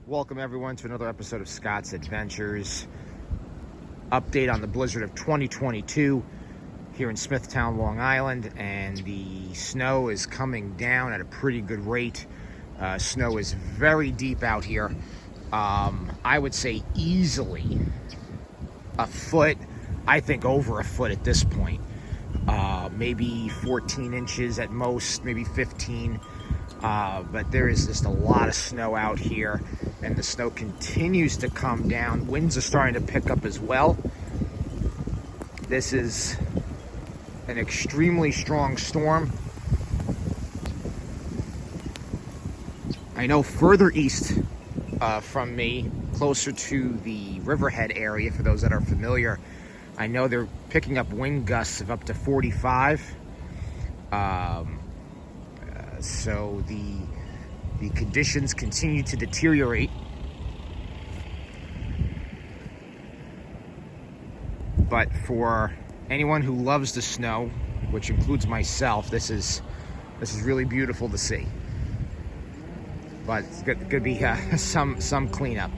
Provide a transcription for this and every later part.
Welcome everyone to another episode of Scott's Adventures. Update on the blizzard of 2022 here in Smithtown, Long Island, and the snow is coming down at a pretty good rate. Snow is very deep out here. I would say easily a foot, I think over a foot at this point. Maybe 14 inches at most, maybe 15. But there is just a lot of snow out here, and the snow continues to come down. Winds are starting to pick up as well. This is an extremely strong storm. I know further east from me, closer to the Riverhead area, for those that are familiar, I know they're picking up wind gusts of up to 45. So the conditions continue to deteriorate. But for anyone who loves the snow, which includes myself, this is really beautiful to see. But it's going to be some cleanup.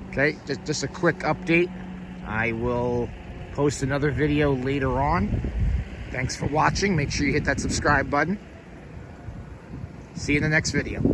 Okay, just a quick update. I will post another video later on. Thanks for watching. Make sure you hit that subscribe button. See you in the next video.